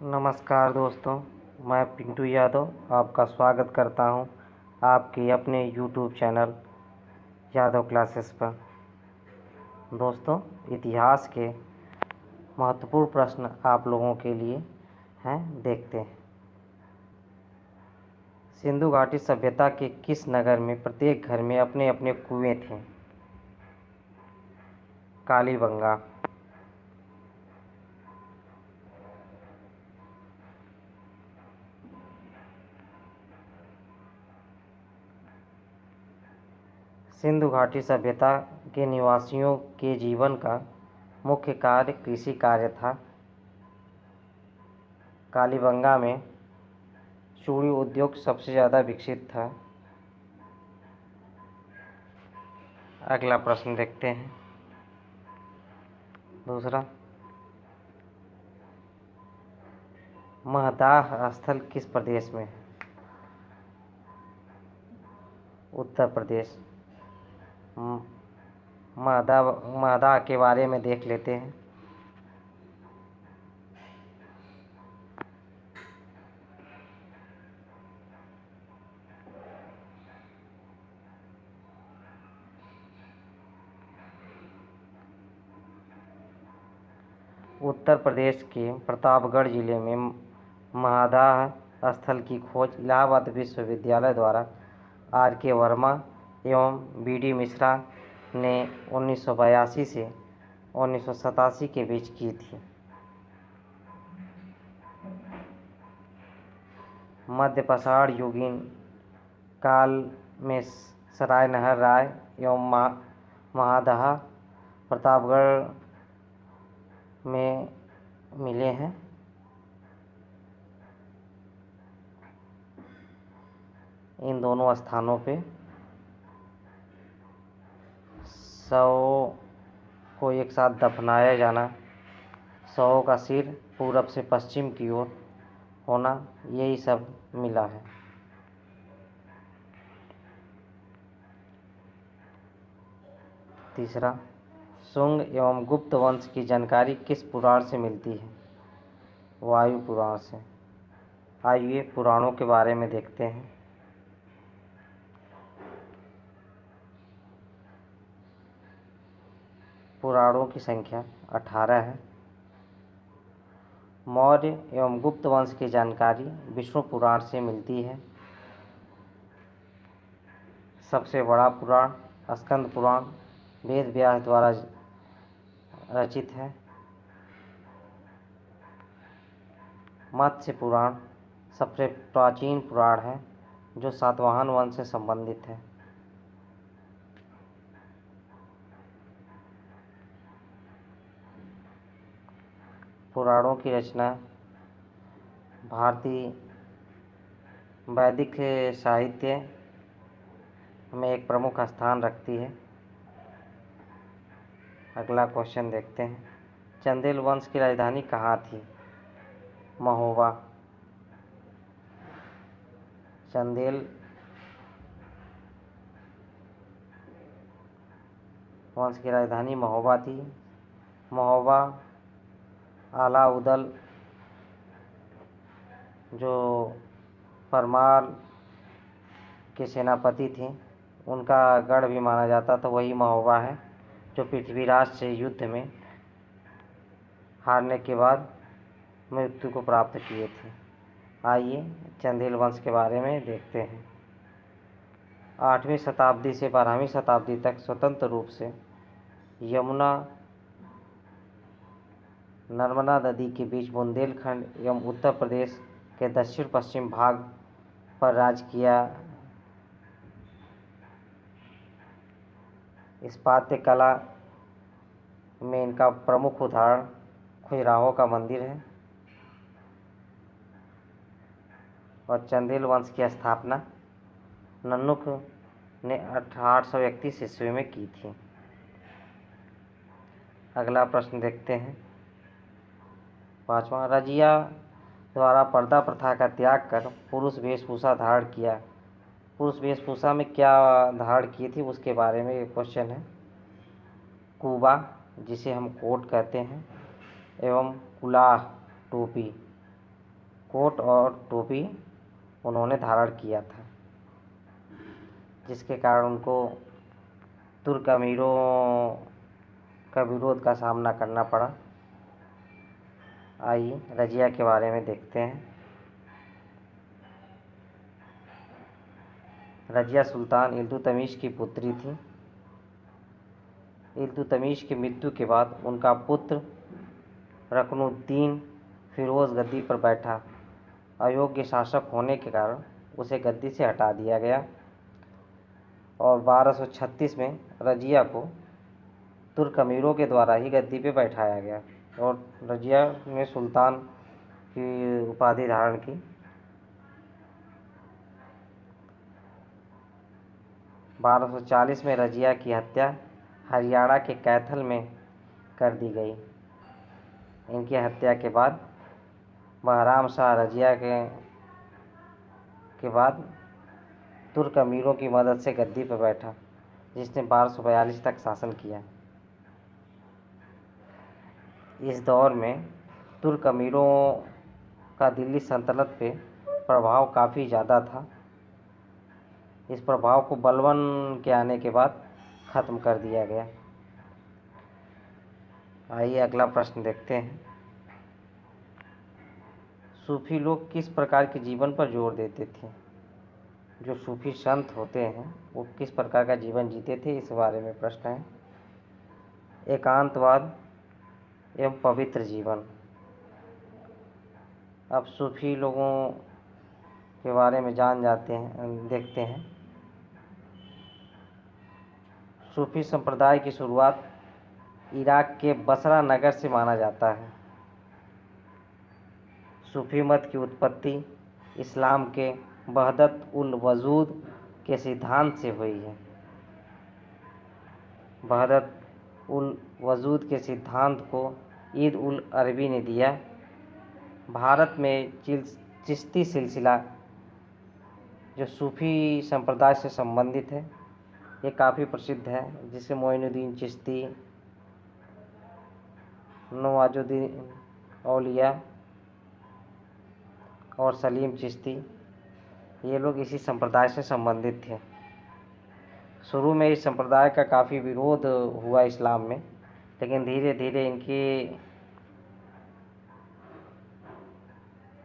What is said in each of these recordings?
नमस्कार दोस्तों, मैं पिंटू यादव आपका स्वागत करता हूं आपके अपने यूट्यूब चैनल यादव क्लासेस पर। दोस्तों, इतिहास के महत्वपूर्ण प्रश्न आप लोगों के लिए हैं, देखते हैं। सिंधु घाटी सभ्यता के किस नगर में प्रत्येक घर में अपने अपने कुएं थे? कालीबंगा। सिंधु घाटी सभ्यता के निवासियों के जीवन का मुख्य कार्य कृषि कार्य था। कालीबंगा में चूड़ी उद्योग सबसे ज़्यादा विकसित था। अगला प्रश्न देखते हैं। दूसरा, महदाह स्थल किस प्रदेश में है? उत्तर प्रदेश। महदाह के बारे में देख लेते हैं। उत्तर प्रदेश के प्रतापगढ़ जिले में महदाह स्थल की खोज इलाहाबाद विश्वविद्यालय द्वारा R.K. वर्मा एवं B.D. मिश्रा ने 1982 से 1987 के बीच की थी। मध्य पाषाण युगीन काल में सराय नहर राय एवं महदाह प्रतापगढ़ में मिले हैं। इन दोनों स्थानों पे शवों को एक साथ दफनाया जाना, शवों का सिर पूरब से पश्चिम की ओर होना, यही सब मिला है। तीसरा, शुंग एवं गुप्त वंश की जानकारी किस पुराण से मिलती है? वायु पुराण से। आइए पुराणों के बारे में देखते हैं। पुराणों की संख्या 18 है। मौर्य एवं गुप्त वंश की जानकारी विष्णु पुराण से मिलती है। सबसे बड़ा पुराण स्कंद पुराण वेद व्यास द्वारा रचित है। मत्स्य पुराण सबसे प्राचीन पुराण है जो सातवाहन वंश से संबंधित है। पुराणों की रचना भारतीय वैदिक साहित्य में एक प्रमुख स्थान रखती है। अगला क्वेश्चन देखते हैं। चंदेल वंश की राजधानी कहाँ थी? महोबा। चंदेल वंश की राजधानी महोबा थी। महोबा अलाउद्दीन जो परमार के सेनापति थे, उनका गढ़ भी माना जाता था। वही महोबा है जो पृथ्वीराज से युद्ध में हारने के बाद मृत्यु को प्राप्त किए थे। आइए चंदेल वंश के बारे में देखते हैं। 8वीं शताब्दी से 12वीं शताब्दी तक स्वतंत्र रूप से यमुना नर्मदा नदी के बीच बुंदेलखंड एवं उत्तर प्रदेश के दक्षिण पश्चिम भाग पर राज किया। स्थापत्य कला में इनका प्रमुख उदाहरण खजुराहो का मंदिर है और चंदेल वंश की स्थापना नन्नुक ने 831 ईस्वी में की थी। अगला प्रश्न देखते हैं। 5वां, रजिया द्वारा पर्दा प्रथा का त्याग कर पुरुष वेशभूषा धारण किया। पुरुष वेशभूषा में क्या धारण की थी उसके बारे में ये क्वेश्चन है। कुबा, जिसे हम कोट कहते हैं, एवं कुलाह टोपी कोट और टोपी उन्होंने धारण किया था, जिसके कारण उनको तुर्क अमीरों का विरोध का सामना करना पड़ा। आइए रज़िया के बारे में देखते हैं। रज़िया सुल्तान इल्तुतमिश की पुत्री थी। इल्तुतमिश की मृत्यु के बाद उनका पुत्र रुकनुद्दीन फिरोज़ गद्दी पर बैठा। अयोग्य शासक होने के कारण उसे गद्दी से हटा दिया गया और 1236 में रज़िया को तुर्क अमीरों के द्वारा ही गद्दी पे बैठाया गया और रज़िया ने सुल्तान की उपाधि धारण की। 1240 में रज़िया की हत्या हरियाणा के कैथल में कर दी गई। इनकी हत्या के बाद बहराम शाह रज़िया के बाद तुर्क अमीरों की मदद से गद्दी पर बैठा, जिसने 1242 तक शासन किया। इस दौर में तुर्क अमीरों का दिल्ली सल्तनत पे प्रभाव काफ़ी ज़्यादा था। इस प्रभाव को बलबन के आने के बाद ख़त्म कर दिया गया। आइए अगला प्रश्न देखते हैं। सूफी लोग किस प्रकार के जीवन पर जोर देते थे? जो सूफी संत होते हैं वो किस प्रकार का जीवन जीते थे, इस बारे में प्रश्न है। एकांतवाद एवं पवित्र जीवन। अब सूफी लोगों के बारे में देखते हैं। सूफी संप्रदाय की शुरुआत इराक के बसरा नगर से माना जाता है। सूफी मत की उत्पत्ति इस्लाम के वहदत उल वजूद के सिद्धांत से हुई है। वहदत उल वजूद के सिद्धांत को ईद उल अरबी ने दिया। भारत में चिश्ती सिलसिला जो सूफी संप्रदाय से संबंधित है, ये काफ़ी प्रसिद्ध है, जिसे मोइनुद्दीन चिश्ती, नवाजुद्दीन औलिया और सलीम चिश्ती, ये लोग इसी संप्रदाय से संबंधित थे। शुरू में इस संप्रदाय का काफ़ी विरोध हुआ इस्लाम में, लेकिन धीरे धीरे इनकी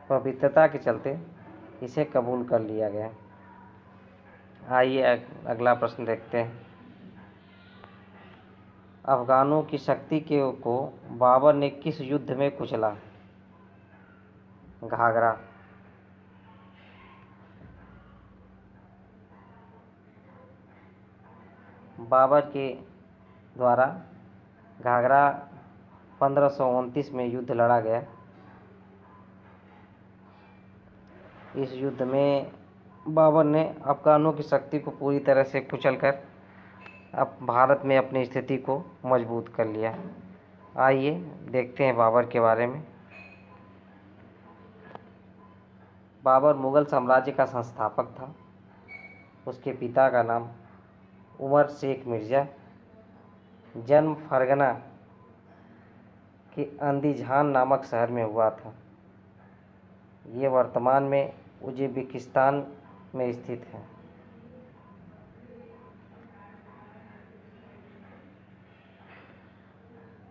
पवित्रता के चलते इसे कबूल कर लिया गया। आइए अगला प्रश्न देखते हैं। अफगानों की शक्ति को बाबर ने किस युद्ध में कुचला? घाघरा। बाबर के द्वारा घाघरा 1529 में युद्ध लड़ा गया। इस युद्ध में बाबर ने अफगानों की शक्ति को पूरी तरह से कुचलकर अब भारत में अपनी स्थिति को मजबूत कर लिया। आइए देखते हैं बाबर के बारे में। बाबर मुग़ल साम्राज्य का संस्थापक था। उसके पिता का नाम उमर शेख मिर्ज़ा। जन्म फरगना के अंदीजान नामक शहर में हुआ था। ये वर्तमान में उज़्बेकिस्तान में स्थित है।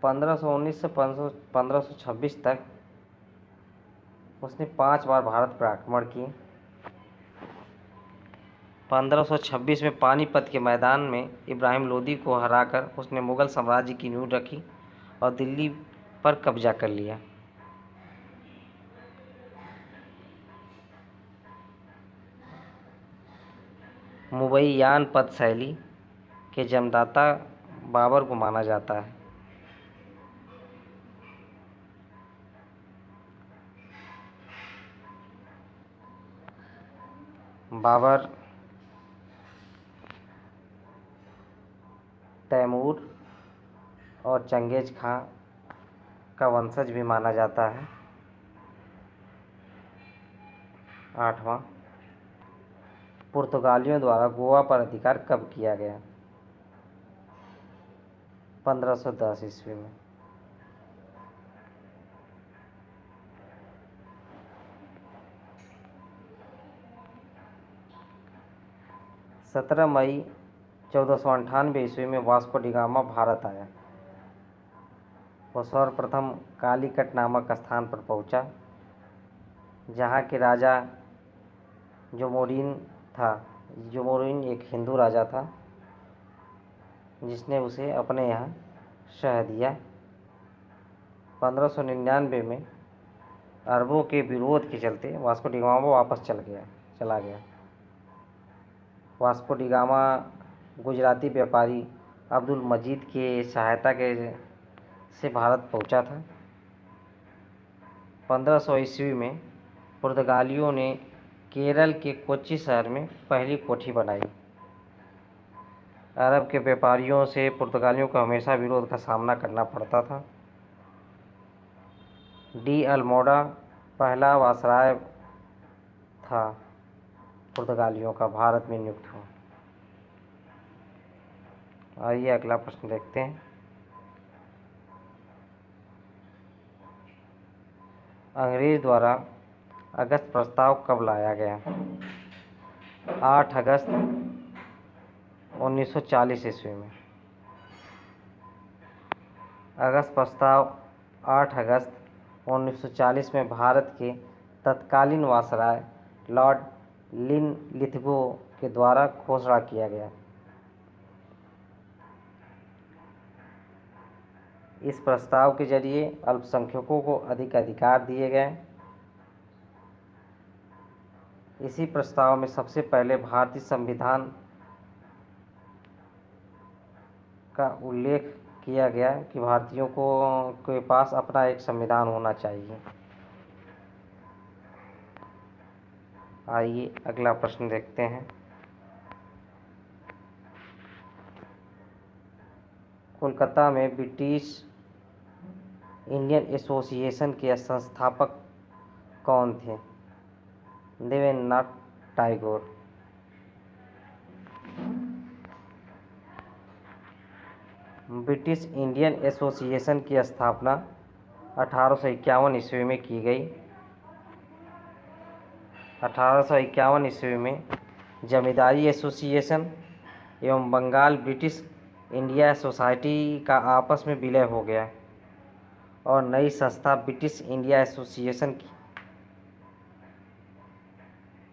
(1519 से 1526 तक उसने 5 बार भारत पर आक्रमण किए। 1526 में पानीपत के मैदान में इब्राहिम लोदी को हराकर उसने मुग़ल साम्राज्य की नींव रखी और दिल्ली पर कब्जा कर लिया। मुबैयान पद शैली के जन्मदाता बाबर को माना जाता है। बाबर तैमूर और चंगेज़ खां का वंशज भी माना जाता है। 8वां, पुर्तगालियों द्वारा गोवा पर अधिकार कब किया गया? 1510 ईस्वी में। 17 मई 1498 ईस्वी में वास्को डी गामा भारत आया। वो सर्वप्रथम कालीकट नामक स्थान पर पहुंचा, जहाँ के राजा जोमोरिन था। जोमोरिन एक हिंदू राजा था, जिसने उसे अपने यहाँ शह दिया। 1599 में अरबों के विरोध के चलते वास्को डी गामा वापस चला गया। वास्को डी गामा गुजराती व्यापारी अब्दुल मजीद के सहायता से भारत पहुंचा था। 1500 ईस्वी में पुर्तगालियों ने केरल के कोच्चि शहर में पहली कोठी बनाई। अरब के व्यापारियों से पुर्तगालियों को हमेशा विरोध का सामना करना पड़ता था। डी अल्मोड़ा पहला वायसराय था पुर्तगालियों का भारत में नियुक्त हुआ। आइए अगला प्रश्न देखते हैं। अंग्रेज द्वारा अगस्त प्रस्ताव कब लाया गया? 8 अगस्त 1940 ईस्वी में। अगस्त प्रस्ताव 8 अगस्त 1940 में भारत के तत्कालीन वायसराय लॉर्ड लिनलिथगो के द्वारा घोषणा किया गया। इस प्रस्ताव के जरिए अल्पसंख्यकों को अधिक अधिकार दिए गए। इसी प्रस्ताव में सबसे पहले भारतीय संविधान का उल्लेख किया गया कि भारतीयों के पास अपना एक संविधान होना चाहिए। आइए अगला प्रश्न देखते हैं। कोलकाता में ब्रिटिश इंडियन एसोसिएशन के संस्थापक कौन थे? Debendranath Tagore. British Indian Association की स्थापना 1851 ईस्वी में की गई। 1851 ईस्वी में जमींदारी एसोसिएशन एवं बंगाल ब्रिटिश इंडिया सोसाइटी का आपस में विलय हो गया और नई संस्था ब्रिटिश इंडिया एसोसिएशन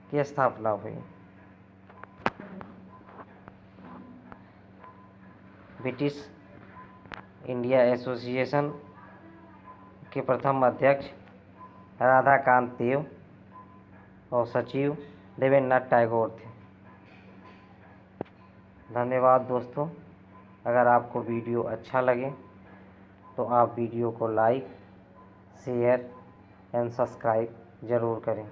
की स्थापना हुई। ब्रिटिश इंडिया एसोसिएशन के प्रथम अध्यक्ष राधाकांत देव और सचिव देवेंद्रनाथ टैगोर थे। धन्यवाद दोस्तों। अगर आपको वीडियो अच्छा लगे तो आप वीडियो को लाइक, शेयर एंड सब्सक्राइब ज़रूर करें।